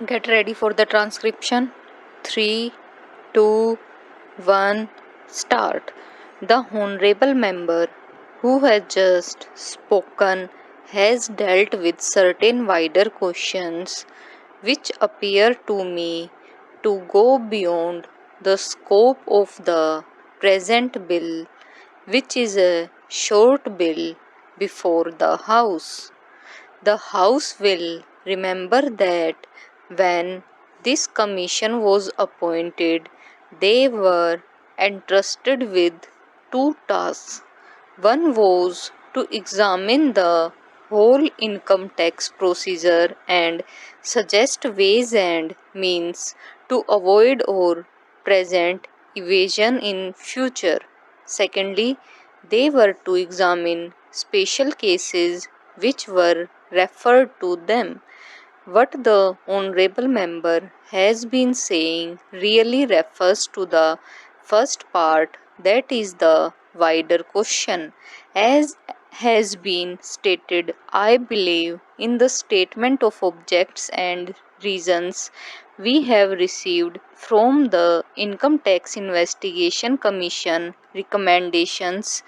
Get ready for the transcription. 3, 2, 1, start. The Honorable Member who has just spoken has dealt with certain wider questions which appear to me to go beyond the scope of the present bill, which is a short bill before the House. The House will remember that when this commission was appointed, they were entrusted with two tasks. One was to examine the whole income tax procedure and suggest ways and means to avoid or present evasion in future. Secondly, they were to examine special cases which were referred to them. What the Honorable Member has been saying really refers to the first part, that is the wider question. As has been stated, I believe, in the statement of objects and reasons we have received from the Income Tax Investigation Commission recommendations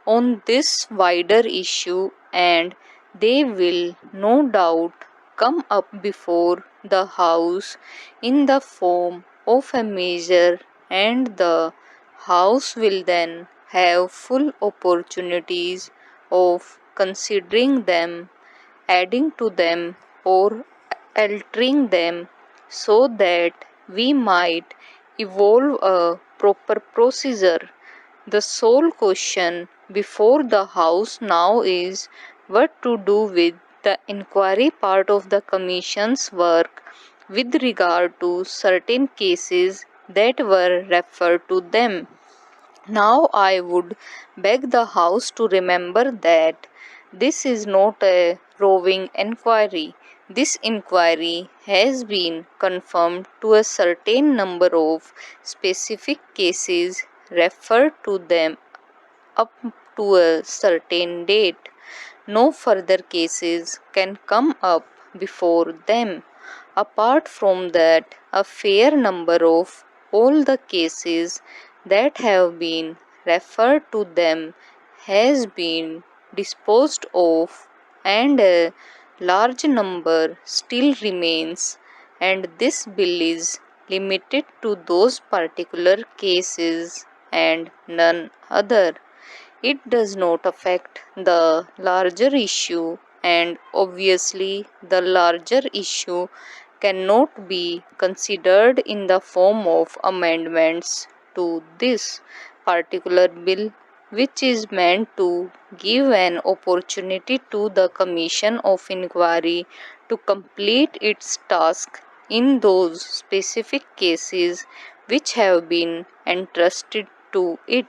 on this wider issue, and they will no doubt come up before the House in the form of a measure, and the House will then have full opportunities of considering them, adding to them, or altering them so that we might evolve a proper procedure. The sole question before the House now is what to do with the inquiry part of the Commission's work with regard to certain cases that were referred to them. Now I would beg the House to remember that this is not a roving inquiry. This inquiry has been confirmed to a certain number of specific cases referred to them up to a certain date. No further cases can come up before them. Apart from that, a fair number of all the cases that have been referred to them has been disposed of, and a large number still remains, and this bill is limited to those particular cases and none other. It does not affect the larger issue, and obviously, the larger issue cannot be considered in the form of amendments to this particular bill, which is meant to give an opportunity to the Commission of Inquiry to complete its task in those specific cases which have been entrusted to it.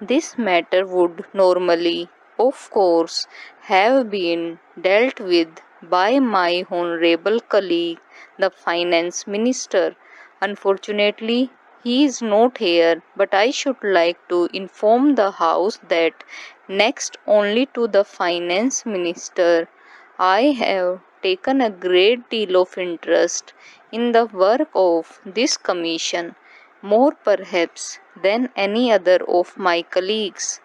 This matter would normally, of course, have been dealt with by my honorable colleague, the Finance Minister. Unfortunately, he is not here, but I should like to inform the House that next only to the Finance Minister, I have taken a great deal of interest in the work of this Commission, more perhaps than any other of my colleagues.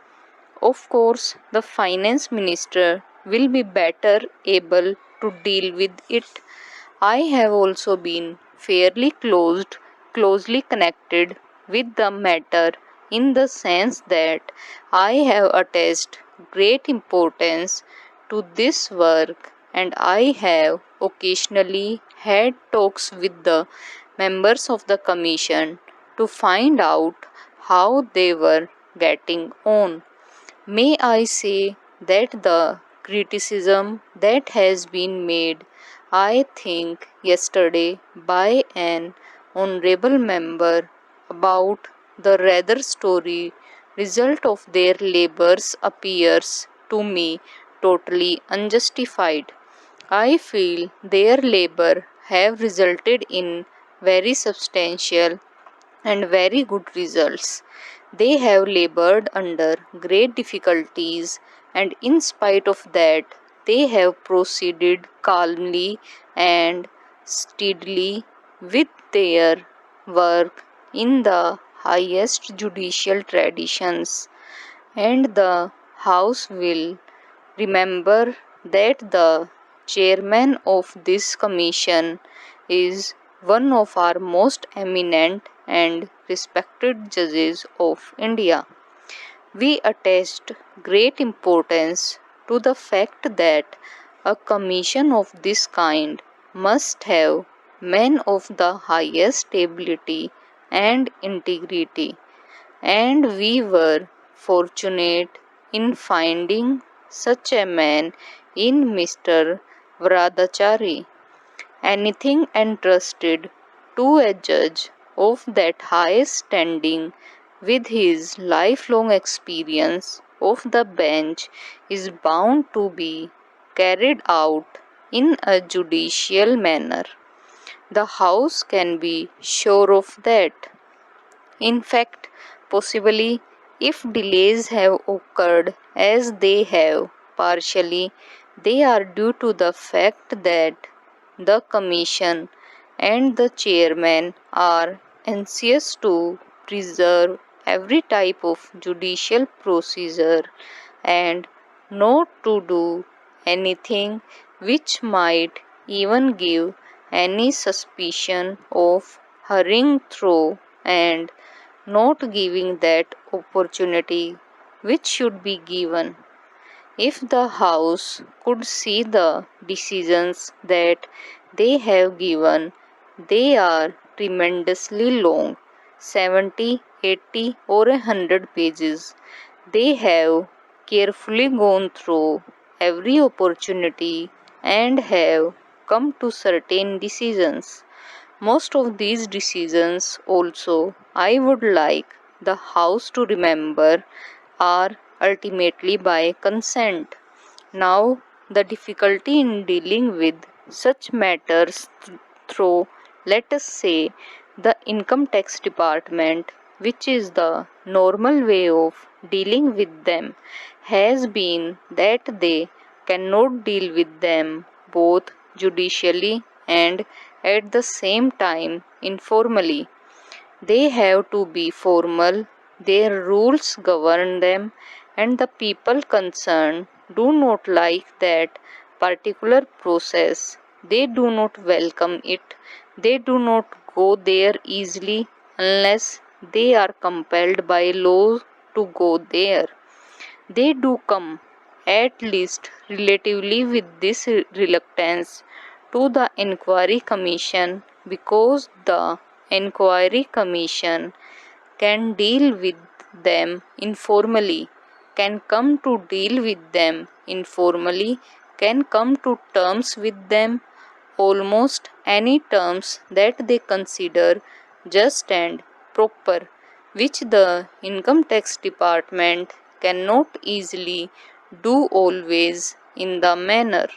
Of course, the Finance Minister will be better able to deal with it. I have also been fairly closely connected with the matter in the sense that I have attached great importance to this work, and I have occasionally had talks with the members of the Commission to find out how they were getting on. May I say that the criticism that has been made, I think, yesterday by an honorable member about the rather story result of their labors appears to me totally unjustified. I feel their labor have resulted in very substantial and very good results. They have labored under great difficulties, and in spite of that, they have proceeded calmly and steadily with their work in the highest judicial traditions, and the House will remember that the chairman of this commission is one of our most eminent and respected judges of India. We attached great importance to the fact that a commission of this kind must have men of the highest ability and integrity, and we were fortunate in finding such a man in Mr. Vradachari. Anything entrusted to a judge of that high standing with his lifelong experience of the bench is bound to be carried out in a judicial manner. The House can be sure of that. In fact, possibly, if delays have occurred as they have partially, they are due to the fact that the Commission and the Chairman are anxious to preserve every type of judicial procedure and not to do anything which might even give any suspicion of hurrying through and not giving that opportunity which should be given. If the House could see the decisions that they have given, they are tremendously long 70, 80, or 100 pages. They have carefully gone through every opportunity and have come to certain decisions. Most of these decisions, also, I would like the House to remember, are ultimately by consent. Now, the difficulty in dealing with such matters through, let us say, the income tax department, which is the normal way of dealing with them, has been that they cannot deal with them both judicially and at the same time informally. They have to be formal, their rules govern them, and the people concerned do not like that particular process. They do not welcome it. They do not go there easily unless they are compelled by law to go there. They do come, at least relatively, with this reluctance to the Inquiry Commission because the Inquiry Commission can deal with them informally, can come to deal with them informally, can come to terms with them, almost any terms that they consider just and proper, which the income tax department cannot easily do always in the manner.